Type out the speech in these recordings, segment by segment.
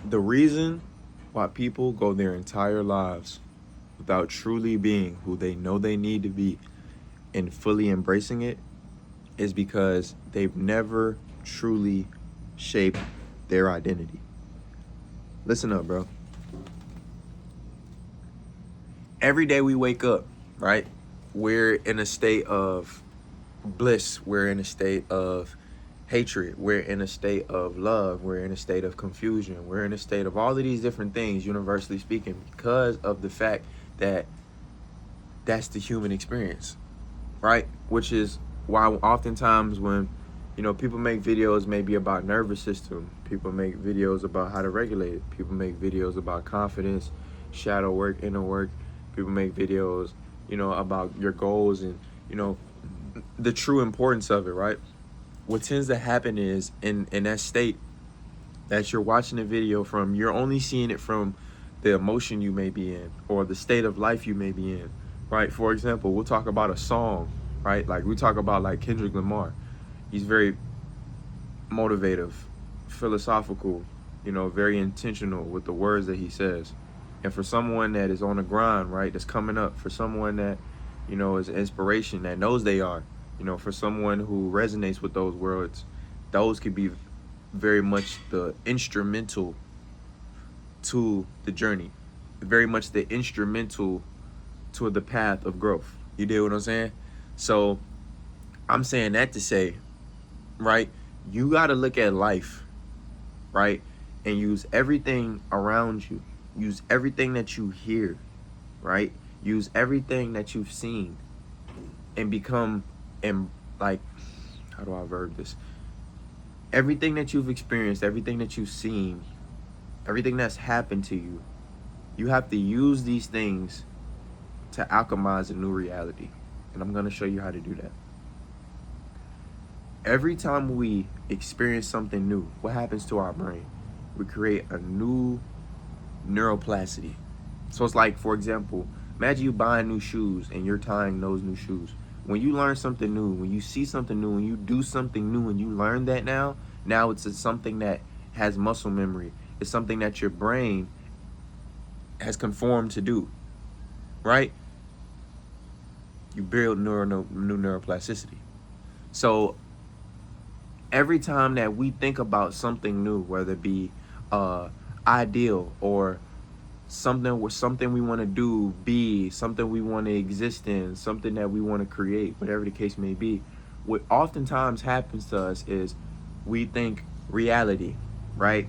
The reason why people go their entire lives without truly being who they know they need to be and fully embracing it is because they've never truly shaped their identity. Listen up, bro. Every day we wake up, right? We're in a state of bliss. We're in a state of hatred. We're in a state of love. We're in a state of confusion. We're in a state of all of these different things, universally speaking, because of the fact that that's the human experience, right? Which is why oftentimes when people make videos maybe about nervous system, people make videos about how to regulate it, people make videos about confidence, shadow work, inner work, people make videos about your goals and the true importance of it, right? What tends to happen is in that state that you're watching the video from, you're only seeing it from the emotion you may be in or the state of life you may be in, right? For example, we'll talk about a song, right? Like we talk about like Kendrick Lamar. He's very motivative, philosophical, very intentional with the words that he says. And for someone that is on the grind, right, that's coming up, for someone that, is inspiration, that knows they are, for someone who resonates with those words, those could be very much the instrumental to the journey, very much the instrumental to the path of growth. You dig what I'm saying? So I'm saying that to say, right, you got to look at life, right, and use everything around you, use everything that you hear, right, use everything that you've seen and become, and like, how do I verb this? Everything that you've experienced, everything that you've seen, everything that's happened to you, you have to use these things to alchemize a new reality. And I'm going to show you how to do that. Every time we experience something new, what happens to our brain? We create a new neuroplasticity. So it's like, for example, imagine you buying new shoes and you're tying those new shoes. When you learn something new, when you see something new, when you do something new and you learn that now it's something that has muscle memory. It's something that your brain has conformed to do, right? You build new neuroplasticity. So every time that we think about something new, whether it be ideal or something we want to do, be something we want to exist in, something that we want to create, whatever the case may be, what oftentimes happens to us is we think reality, right?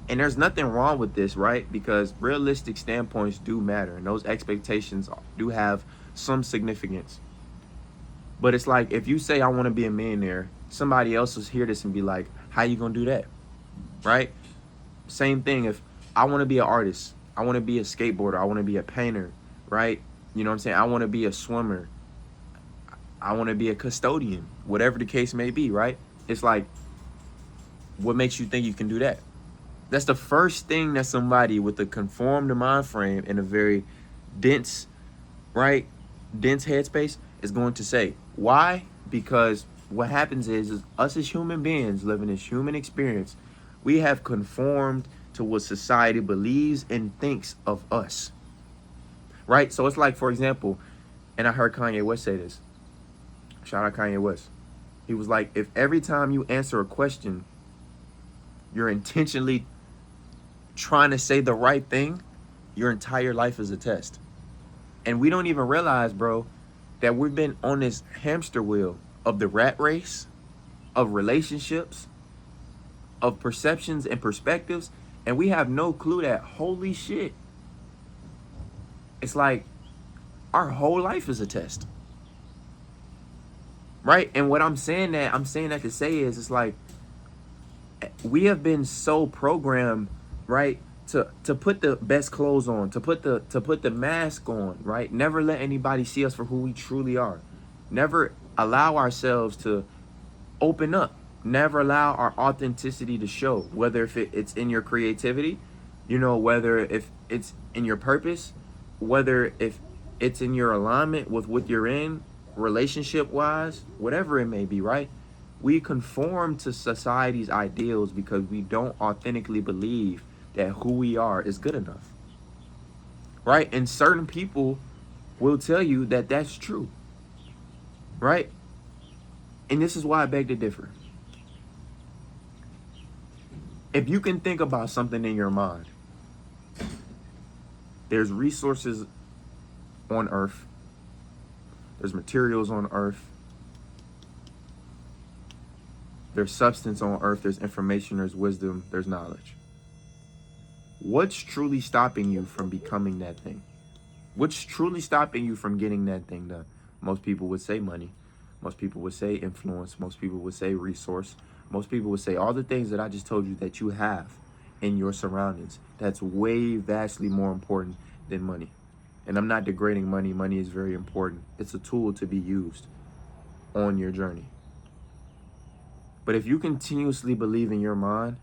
And there's nothing wrong with this, right? Because realistic standpoints do matter and those expectations do have some significance. But it's like, if you say I want to be a millionaire, somebody else will hear this and be like, how you gonna do that, right? Same thing, if I want to be an artist, I want to be a skateboarder, I want to be a painter, right? You know what I'm saying? I want to be a swimmer, I want to be a custodian, whatever the case may be, right? It's like, what makes you think you can do that? That's the first thing that somebody with a conformed mind frame and a very dense, right, dense headspace is going to say. Why? Because what happens is us as human beings living this human experience, we have conformed to what society believes and thinks of us, right? So it's like, for example, and I heard Kanye West say this. Shout out Kanye West. He was like, if every time you answer a question, you're intentionally trying to say the right thing, your entire life is a test. And we don't even realize, bro, that we've been on this hamster wheel of the rat race, of relationships, of perceptions and perspectives, and we have no clue that, holy shit, it's like our whole life is a test, right? And what I'm saying that to say is, it's like we have been so programmed, right, to put the best clothes on, to put the mask on, right? Never let anybody see us for who we truly are. Never allow ourselves to open up. Never allow our authenticity to show, whether if it's in your creativity, whether if it's in your purpose, whether if it's in your alignment with what you're in, relationship wise, whatever it may be, right? We conform to society's ideals because we don't authentically believe that who we are is good enough, right? And certain people will tell you that that's true, right? And this is why I beg to differ. If you can think about something in your mind, there's resources on earth, there's materials on earth, there's substance on earth, there's information, there's wisdom, there's knowledge. What's truly stopping you from becoming that thing? What's truly stopping you from getting that thing done? Most people would say money. Most people would say influence. Most people would say resource. Most people would say all the things that I just told you that you have in your surroundings. That's way vastly more important than money. And I'm not degrading money. Money is very important. It's a tool to be used on your journey. But if you continuously believe in your mind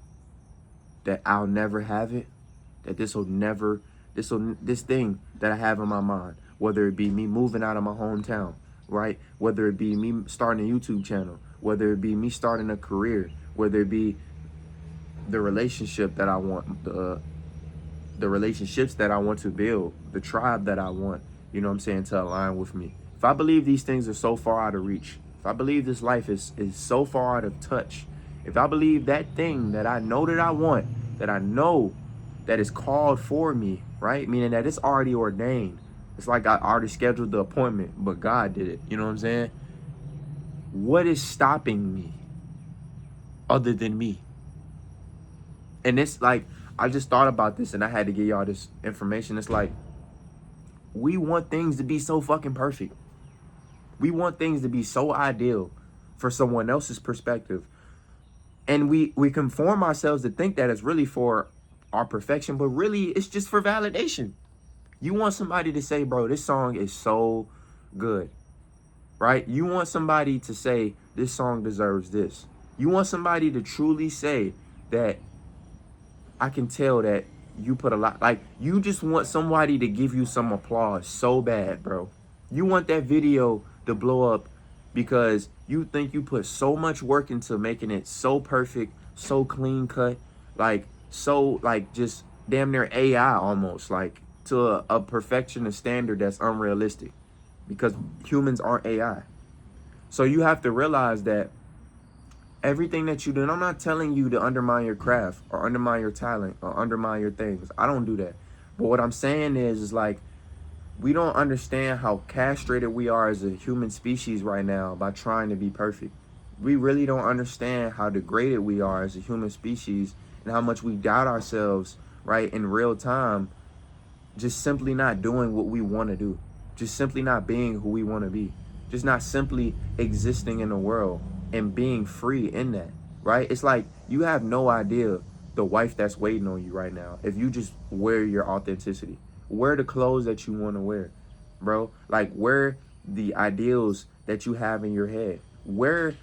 that I'll never have it, that this thing that I have in my mind, whether it be me moving out of my hometown, right? Whether it be me starting a YouTube channel, whether it be me starting a career, whether it be the relationship that I want, the relationships that I want to build, the tribe that I want, you know what I'm saying, to align with me. If I believe these things are so far out of reach, if I believe this life is so far out of touch, if I believe that thing that I know that I want, that I know that is called for me, right? Meaning that it's already ordained. It's like I already scheduled the appointment, but God did it. You know what I'm saying? What is stopping me other than me? And it's like, I just thought about this and I had to give y'all this information. It's like, we want things to be so fucking perfect. We want things to be so ideal for someone else's perspective. And we conform ourselves to think that it's really for our perfection, but really it's just for validation. You want somebody to say, bro, this song is so good, right? You want somebody to say, this song deserves this. You want somebody to truly say that I can tell that you put a lot, like, you just want somebody to give you some applause so bad, bro. You want that video to blow up because you think you put so much work into making it so perfect, so clean cut, like, so, like, just damn near AI almost, like, to a perfection, a standard that's unrealistic, because humans aren't AI. So you have to realize that everything that you do, and I'm not telling you to undermine your craft or undermine your talent or undermine your things. I don't do that. But what I'm saying is like, we don't understand how castrated we are as a human species right now by trying to be perfect. We really don't understand how degraded we are as a human species and how much we doubt ourselves, right, in real time, just simply not doing what we want to do, just simply not being who we want to be, just not simply existing in the world and being free in that, right? It's like, you have no idea the wife that's waiting on you right now if you just wear your authenticity. Wear the clothes that you want to wear, bro. Like, wear the ideals that you have in your head. Wear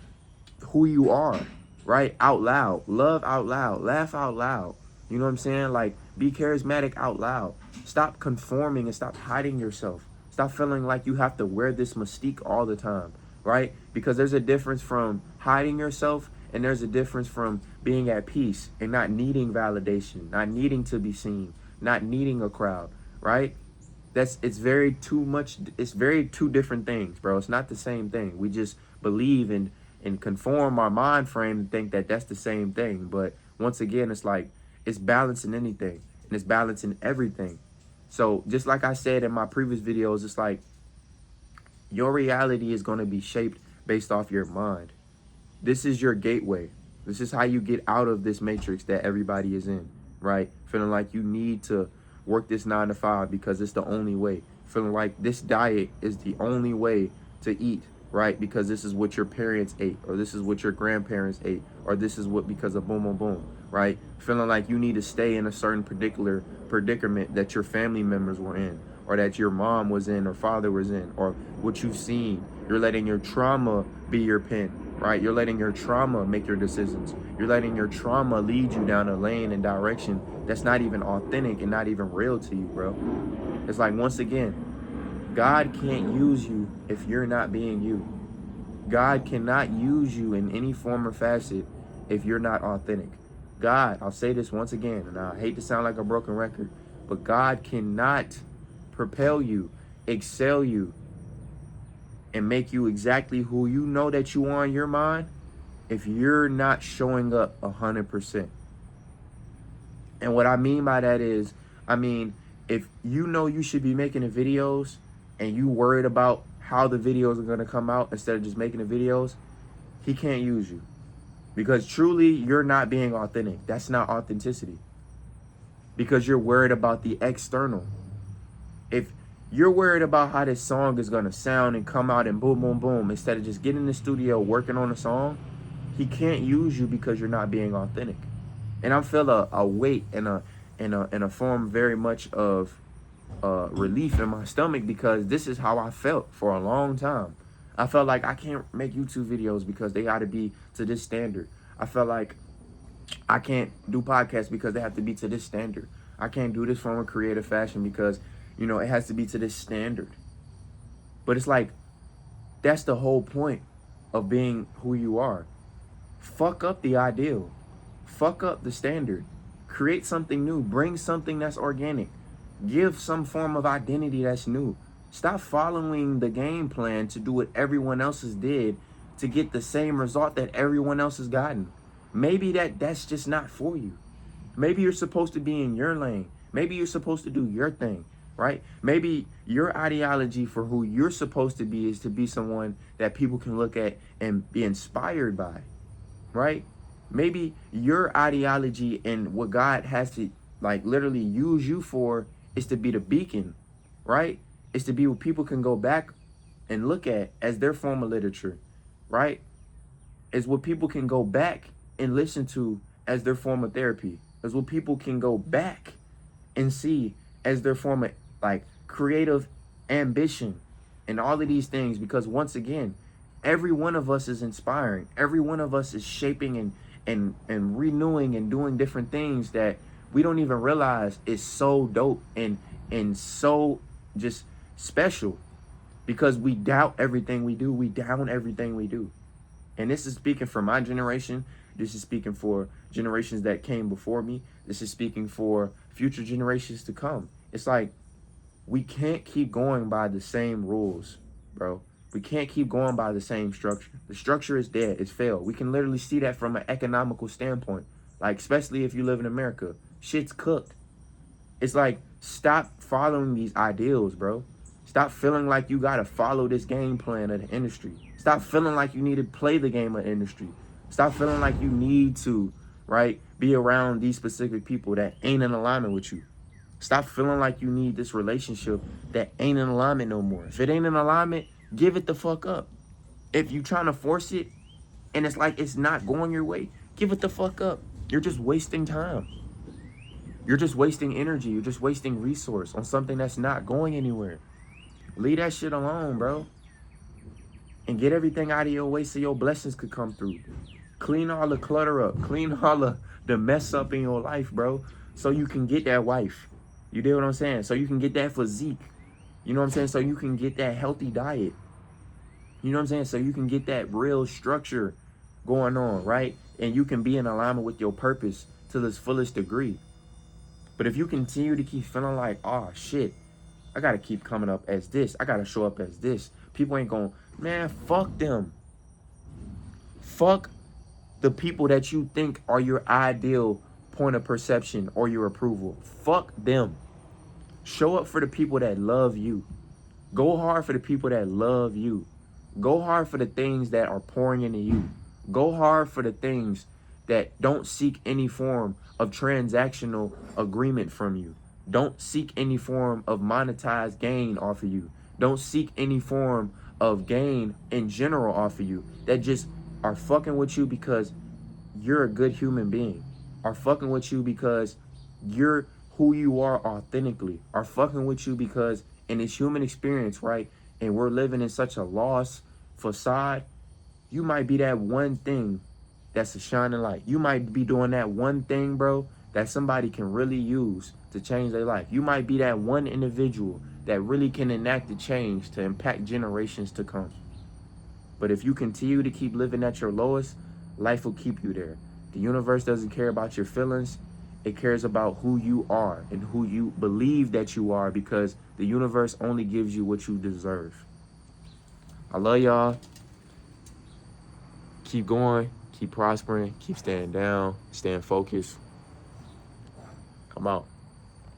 who you are, right? Out loud. Love out loud. Laugh out loud. You know what I'm saying? Like, be charismatic out loud. Stop conforming and stop hiding yourself. Stop feeling like you have to wear this mystique all the time, right? Because there's a difference from hiding yourself and there's a difference from being at peace and not needing validation, not needing to be seen, not needing a crowd, right? It's very two different things, bro. It's not the same thing. We just believe and conform our mind frame and think that that's the same thing. But once again, it's like, it's balancing anything and it's balancing everything. So just like I said in my previous videos, it's like, your reality is going to be shaped based off your mind. This is your gateway. This is how you get out of this matrix that everybody is in, right? Feeling like you need to work this 9 to 5 because it's the only way. Feeling like this diet is the only way to eat, right? Because this is what your parents ate, or this is what your grandparents ate, or this is what, because of boom, boom, boom, right? Feeling like you need to stay in a certain particular predicament that your family members were in, or that your mom was in, or father was in, or what you've seen. You're letting your trauma be your pen, right? You're letting your trauma make your decisions. You're letting your trauma lead you down a lane and direction that's not even authentic and not even real to you, bro. It's like, once again, God can't use you if you're not being you. God cannot use you in any form or facet if you're not authentic. God, I'll say this once again, and I hate to sound like a broken record, but God cannot propel you, excel you, and make you exactly who you know that you are in your mind if you're not showing up 100%. And what I mean by that is, I mean, if you know you should be making the videos and you worried about how the videos are going to come out instead of just making the videos, he can't use you. Because truly, you're not being authentic. That's not authenticity. Because you're worried about the external. If you're worried about how this song is going to sound and come out and boom, boom, boom, instead of just getting in the studio working on a song, he can't use you because you're not being authentic. And I feel a weight and a form very much of relief in my stomach, because this is how I felt for a long time. I felt like I can't make YouTube videos because they got to be to this standard. I felt like I can't do podcasts because they have to be to this standard. I can't do this from a creative fashion because, you know, it has to be to this standard. But it's like, that's the whole point of being who you are. Fuck up the ideal. Fuck up the standard. Create something new. Bring something that's organic. Give some form of identity that's new. Stop following the game plan to do what everyone else has did to get the same result that everyone else has gotten. Maybe that's just not for you. Maybe you're supposed to be in your lane. Maybe you're supposed to do your thing, right? Maybe your ideology for who you're supposed to be is to be someone that people can look at and be inspired by, right? Maybe your ideology and what God has to like literally use you for is to be the beacon, right? It's to be what people can go back and look at as their form of literature, right? It's what people can go back and listen to as their form of therapy. It's what people can go back and see as their form of like creative ambition and all of these things. Because once again, every one of us is inspiring. Every one of us is shaping and renewing and doing different things that we don't even realize is so dope and so just special, because we doubt everything we do. We down everything we do. And this is speaking for my generation. This is speaking for generations that came before me. This is speaking for future generations to come. It's like, we can't keep going by the same rules, bro. We can't keep going by the same structure. The structure is dead. It's failed. We can literally see that from an economical standpoint. Like, especially if you live in America. Shit's cooked. It's like, stop following these ideals, bro. Stop feeling like you got to follow this game plan of the industry. Stop feeling like you need to play the game of the industry. Stop feeling like you need to, right, be around these specific people that ain't in alignment with you. Stop feeling like you need this relationship that ain't in alignment no more. If it ain't in alignment, give it the fuck up. If you trying to force it and it's like it's not going your way, give it the fuck up. You're just wasting time. You're just wasting energy. You're just wasting resource on something that's not going anywhere. Leave that shit alone, bro. And get everything out of your way so your blessings could come through. Clean all the clutter up. Clean all the mess up in your life, bro. So you can get that wife. You get what I'm saying? So you can get that physique. You know what I'm saying? So you can get that healthy diet. You know what I'm saying? So you can get that real structure going on, right? And you can be in alignment with your purpose to this fullest degree. But if you continue to keep feeling like, oh shit, I gotta keep coming up as this, I gotta show up as this, people ain't gonna, man, fuck them. Fuck the people that you think are your ideal point of perception or your approval. Fuck them. Show up for the people that love you. Go hard for the people that love you. Go hard for the things that are pouring into you. Go hard for the things that don't seek any form of transactional agreement from you. Don't seek any form of monetized gain off of you. Don't seek any form of gain in general off of you. That just are fucking with you because you're a good human being. Are fucking with you because you're who you are authentically. Are fucking with you because in this human experience, right? And we're living in such a lost facade. You might be that one thing that's a shining light. You might be doing that one thing, bro, that somebody can really use to change their life. You might be that one individual that really can enact the change to impact generations to come. But if you continue to keep living at your lowest, life will keep you there. The universe doesn't care about your feelings. It cares about who you are and who you believe that you are, because the universe only gives you what you deserve. I love y'all. Keep going. Keep prospering. Keep staying down. Staying focused. I'm out.